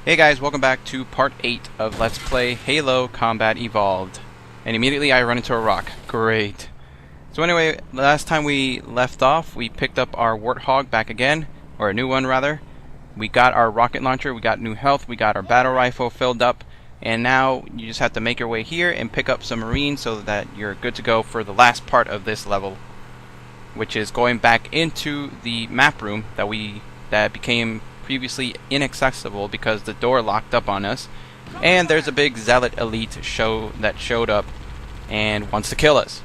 Hey guys, welcome back to part 8 of Let's Play Halo Combat Evolved. And immediately I run into a rock. Great. So anyway, last time we left off, we picked up our Warthog back again, or a new one rather. We got our rocket launcher, we got new health, we got our battle rifle filled up, and now you just have to make your way here and pick up some Marines so that you're good to go for the last part of this level, which is going back into the map room that became previously inaccessible because the door locked up on us, and there's a big zealot elite that showed up and wants to kill us.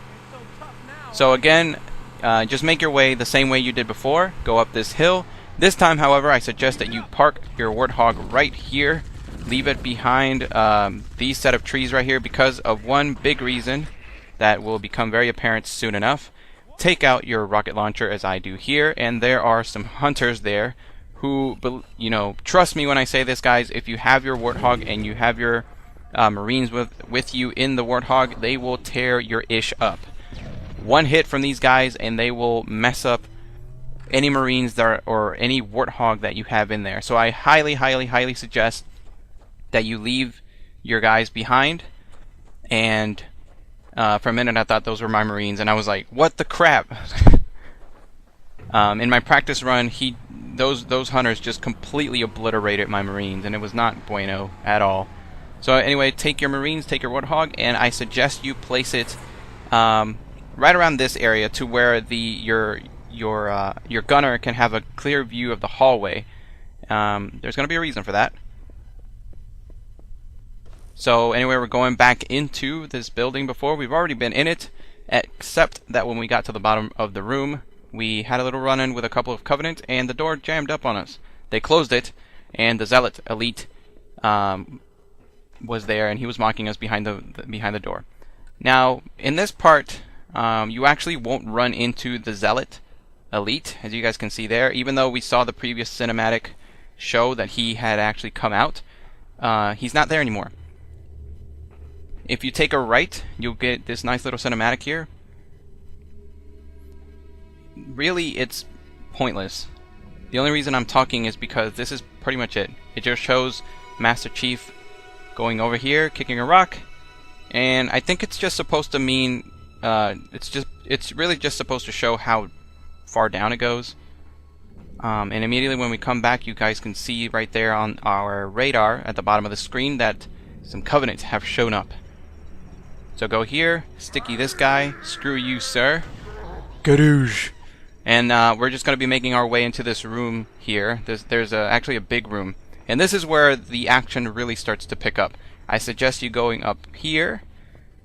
So again, just make your way the same way you did before. Go up this hill. This time, however, I suggest that you park your Warthog right here. Leave it behind these set of trees right here because of one big reason that will become very apparent soon enough. Take out your rocket launcher as I do here, and there are some hunters there who, you know, trust me when I say this, guys, if you have your Warthog and you have your Marines with you in the Warthog, they will tear your ish up. One hit from these guys and they will mess up any Marines or any Warthog that you have in there. So I highly suggest that you leave your guys behind. And for a minute I thought those were my Marines and I was like, what the crap? In my practice run, those hunters just completely obliterated my Marines, and it was not bueno at all. So anyway, take your Marines, take your Warthog, and I suggest you place it right around this area to where your gunner can have a clear view of the hallway. There's going to be a reason for that. So anyway, we're going back into this building before. We've already been in it, except that when we got to the bottom of the room, we had a little run-in with a couple of Covenant, and the door jammed up on us. They closed it, and the Zealot Elite was there, and he was mocking us behind the door. Now, in this part, you actually won't run into the Zealot Elite, as you guys can see there, even though we saw the previous cinematic show that he had actually come out. He's not there anymore. If you take a right, you'll get this nice little cinematic here. Really, it's pointless. The only reason I'm talking is because this is pretty much it. It just shows Master Chief going over here, kicking a rock, and I think it's just supposed to mean it's really just supposed to show how far down it goes. And immediately when we come back, you guys can see right there on our radar at the bottom of the screen that some Covenants have shown up. So go here, sticky this guy, screw you, sir. Gadoosh. And we're just going to be making our way into this room here. There's actually a big room. And this is where the action really starts to pick up. I suggest you going up here,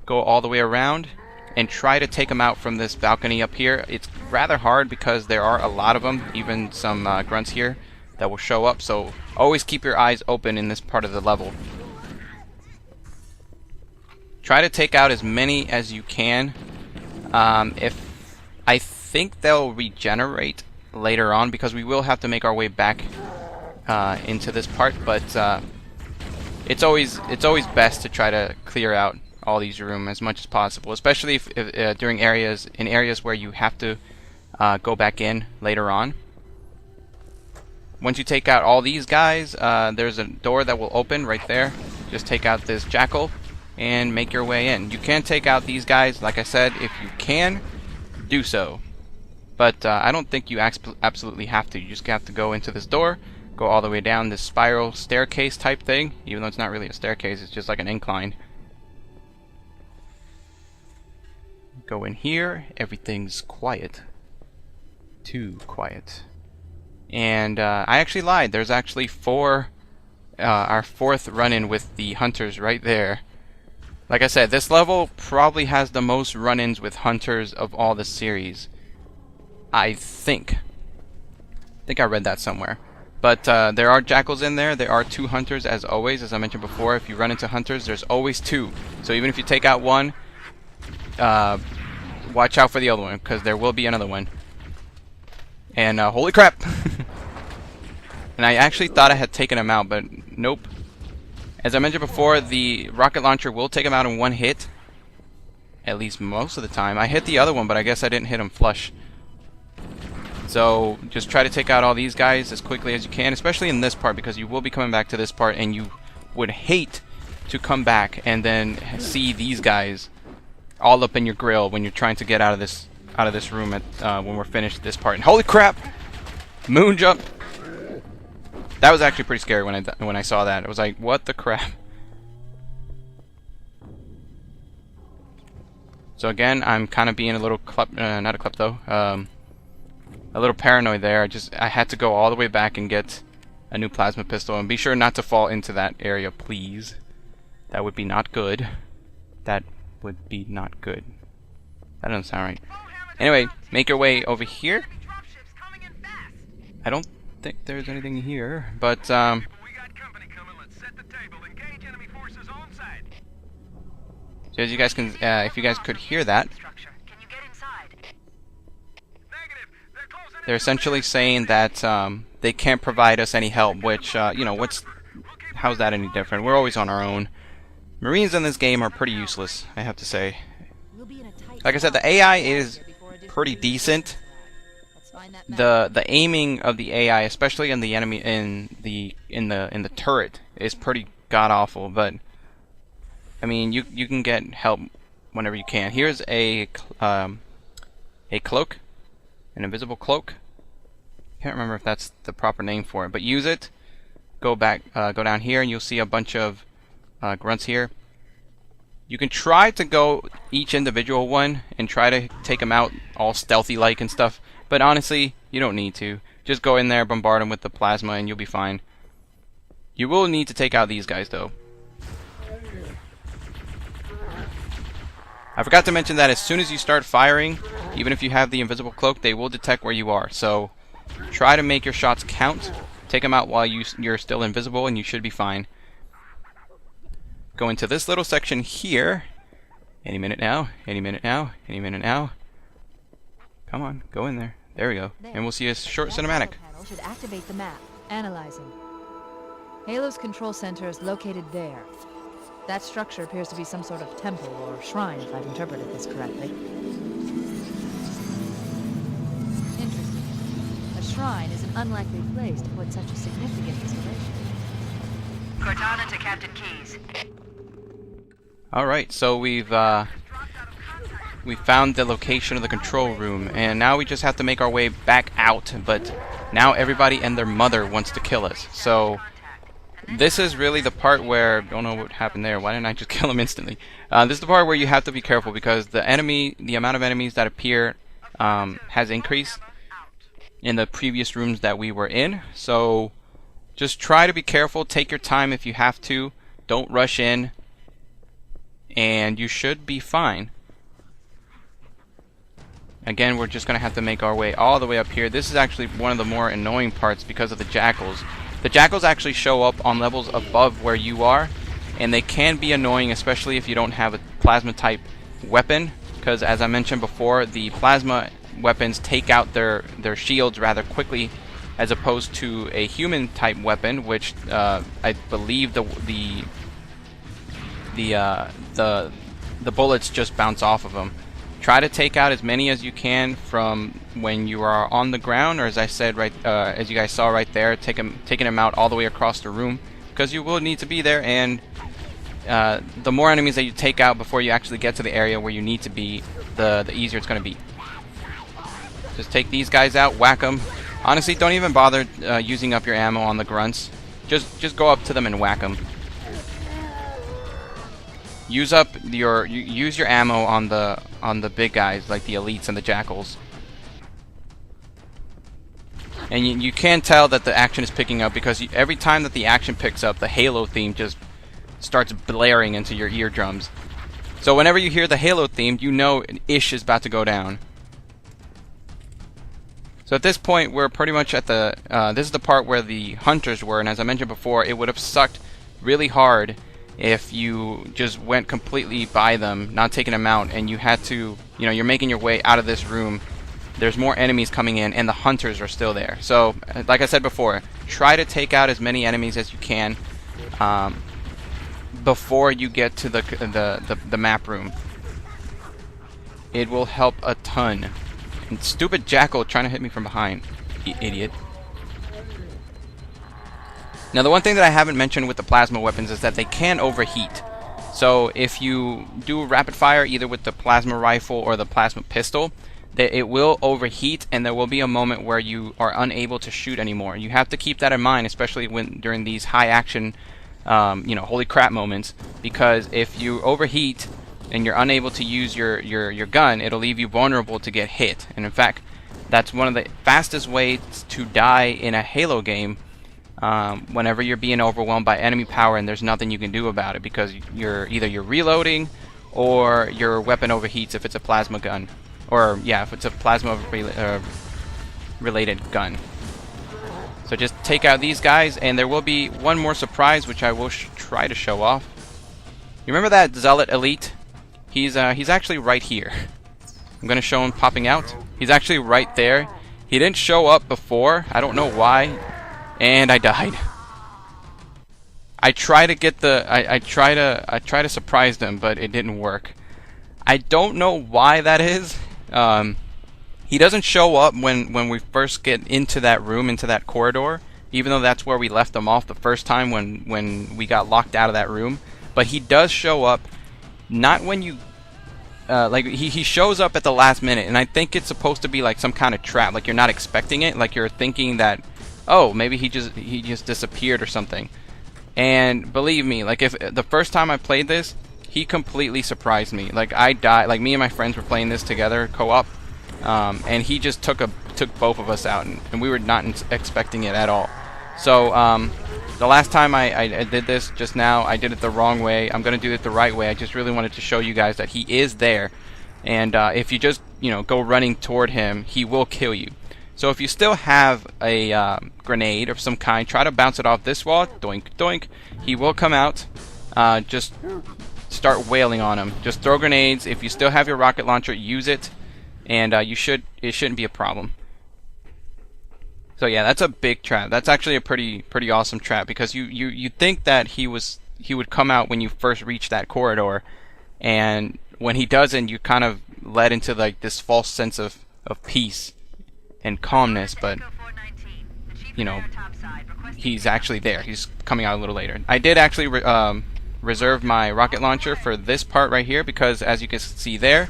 go all the way around, and try to take them out from this balcony up here. It's rather hard because there are a lot of them, even some grunts here that will show up. So always keep your eyes open in this part of the level. Try to take out as many as you can. I think they'll regenerate later on because we will have to make our way back into this part, but it's always best to try to clear out all these rooms as much as possible, especially if during areas where you have to go back in later on. Once you take out all these guys, there's a door that will open right there. Just take out this jackal and make your way in. You can take out these guys, like I said, if you can, do so. But I don't think you absolutely have to. You just have to go into this door, go all the way down this spiral staircase type thing, even though it's not really a staircase, it's just like an incline. Go in here, everything's quiet. Too quiet. And I actually lied. There's actually our fourth run-in with the hunters right there. Like I said, this level probably has the most run-ins with hunters of all the series. I think I read that somewhere. But there are jackals in there. There are 2 hunters as always. As I mentioned before, if you run into hunters, there's always 2. So even if you take out one, watch out for the other one, because there will be another one. And holy crap! And I actually thought I had taken him out, but nope. As I mentioned before, the rocket launcher will take him out in one hit. At least most of the time. I hit the other one, but I guess I didn't hit him flush. So just try to take out all these guys as quickly as you can, especially in this part, because you will be coming back to this part, and you would hate to come back and then see these guys all up in your grill when you're trying to get out of this room at when we're finished this part. And holy crap! Moon jump! That was actually pretty scary when I saw that. It was like, what the crap? So again, I'm kind of being a little not a klepto, a little paranoid there. I had to go all the way back and get a new plasma pistol, and be sure not to fall into that area, please. That would be not good. That would be not good. That doesn't sound right. Anyway, make your way over here. I don't think there's anything here, but so as you guys can, if you guys could hear that, they're essentially saying that they can't provide us any help. Which you know, how's that any different? We're always on our own. Marines in this game are pretty useless, I have to say. Like I said, the AI is pretty decent. The aiming of the AI, especially in the enemy in the turret, is pretty god awful. But I mean, you can get help whenever you can. Here's a cloak, an invisible cloak. Can't remember if that's the proper name for it, but use it. Go down here, and you'll see a bunch of grunts here. You can try to go each individual one and try to take them out all stealthy-like and stuff, but honestly, you don't need to. Just go in there, bombard them with the plasma, and you'll be fine. You will need to take out these guys, though. I forgot to mention that as soon as you start firing, even if you have the invisible cloak, they will detect where you are. So try to make your shots count. Take them out while you're still invisible, and you should be fine. Go into this little section here. Any minute now. Any minute now. Any minute now. Come on, go in there. There we go. And we'll see a short cinematic. Panel should activate the map. Analyzing. Halo's control center is located there. That structure appears to be some sort of temple or shrine, if I've interpreted this correctly. Interesting. A shrine is an unlikely place to put such a significant installation. Cortana to Captain Keyes. Alright, so we found the location of the control room, and now we just have to make our way back out, but now everybody and their mother wants to kill us. So this is really the part where, don't know what happened there, why didn't I just kill him instantly? This is the part where you have to be careful, because the amount of enemies that appear has increased in the previous rooms that we were in. So just try to be careful, take your time if you have to, don't rush in, and you should be fine. Again, we're just going to have to make our way all the way up here. This is actually one of the more annoying parts because of the jackals. The jackals actually show up on levels above where you are, and they can be annoying, especially if you don't have a plasma type weapon, because as I mentioned before, the plasma weapons take out their shields rather quickly, as opposed to a human type weapon, which I believe the bullets just bounce off of them. Try to take out as many as you can from when you are on the ground, or as I said right, as you guys saw right there, taking them out all the way across the room, because you will need to be there. And the more enemies that you take out before you actually get to the area where you need to be, the easier it's going to be. Just take these guys out, whack them. Honestly, don't even bother using up your ammo on the grunts. Just go up to them and whack them. Use your ammo on the big guys, like the elites and the jackals. And you can tell that the action is picking up, because every time that the action picks up, the Halo theme just starts blaring into your eardrums. So whenever you hear the Halo theme, you know an ish is about to go down. So at this point, we're pretty much at the this is the part where the hunters were, and as I mentioned before, it would have sucked really hard if you just went completely by them, not taking them out, and you had to, you know, you're making your way out of this room. There's more enemies coming in, and the hunters are still there. So, like I said before, try to take out as many enemies as you can before you get to the map room. It will help a ton. And stupid Jackal trying to hit me from behind. You idiot. Now the one thing that I haven't mentioned with the plasma weapons is that they can overheat. So if you do rapid fire either with the plasma rifle or the plasma pistol, it will overheat and there will be a moment where you are unable to shoot anymore. You have to keep that in mind, especially when during these high action holy crap moments, because if you overheat and you're unable to use your gun, it'll leave you vulnerable to get hit. And in fact, that's one of the fastest ways to die in a Halo game. Whenever you're being overwhelmed by enemy power and there's nothing you can do about it, because you're reloading or your weapon overheats if it's a plasma gun, or yeah, if it's a plasma related gun. So just take out these guys, and there will be one more surprise which I will try to show off. You remember that Zealot Elite? He's actually right here. I'm gonna show him popping out. He's actually right there. He didn't show up before. I don't know why. And I died. I try to get the I try to surprise them, but it didn't work. I don't know why that is. He doesn't show up when we first get into that room, into that corridor, even though that's where we left him off the first time when we got locked out of that room. But he does show up, not when you like he shows up at the last minute, and I think it's supposed to be like some kind of trap, like you're not expecting it, like you're thinking that, oh, maybe he just disappeared or something. And believe me, like if the first time I played this, he completely surprised me. Like I died, like me and my friends were playing this together, co-op, and he just took both of us out, and we were not expecting it at all. So the last time I did this just now, I did it the wrong way. I'm gonna do it the right way. I just really wanted to show you guys that he is there, and if you just go running toward him, he will kill you. So if you still have a grenade of some kind, try to bounce it off this wall. Doink, doink. He will come out. Just start wailing on him. Just throw grenades. If you still have your rocket launcher, use it, and it shouldn't be a problem. So yeah, that's a big trap. That's actually a pretty awesome trap, because you think that he would come out when you first reach that corridor, and when he doesn't, you kind of led into like this false sense of peace and calmness, but he's actually there. He's coming out a little later. I did actually reserve my rocket launcher for this part right here, because as you can see there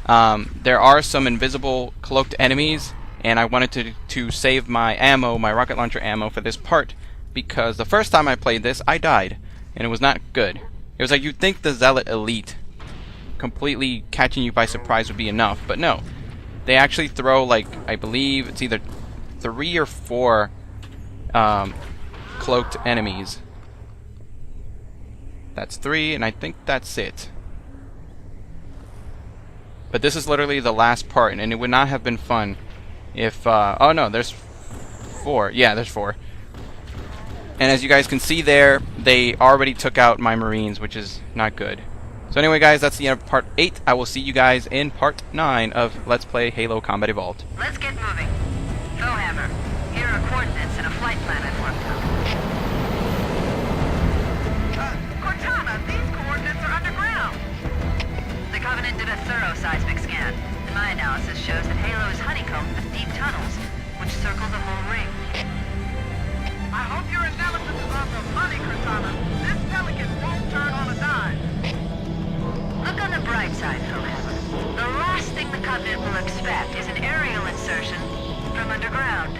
are some invisible cloaked enemies, and I wanted to save my ammo, my rocket launcher ammo, for this part, because the first time I played this I died and it was not good. It was like you'd think the Zealot Elite completely catching you by surprise would be enough, but no. They actually throw, like, I believe it's either 3 or 4 cloaked enemies. That's 3, and I think that's it. But this is literally the last part, and it would not have been fun if, oh no, there's 4. Yeah, there's 4. And as you guys can see there, they already took out my Marines, which is not good. So anyway, guys, that's the end of part 8. I will see you guys in part 9 of Let's Play Halo Combat Evolved. Let's get moving. Foehammer, here are coordinates and a flight plan I've worked out. Cortana, these coordinates are underground. The Covenant did a thorough seismic scan, and my analysis shows that Halo is honeycombed with deep tunnels, which circle the whole ring. I hope your analysis is on the money, Cortana. This delicate won't turn on a dime. Look on the bright side, Foehammer. The last thing the Covenant will expect is an aerial insertion from underground.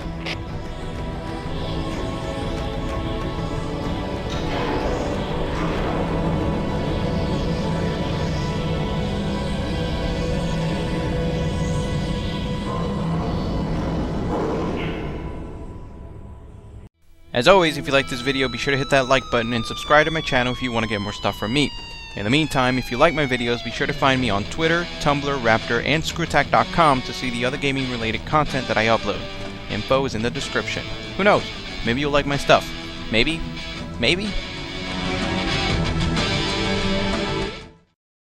As always, if you like this video, be sure to hit that like button and subscribe to my channel if you want to get more stuff from me. In the meantime, if you like my videos, be sure to find me on Twitter, Tumblr, Raptr, and Screwattack.com to see the other gaming related content that I upload. Info is in the description. Who knows? Maybe you'll like my stuff. Maybe? Maybe?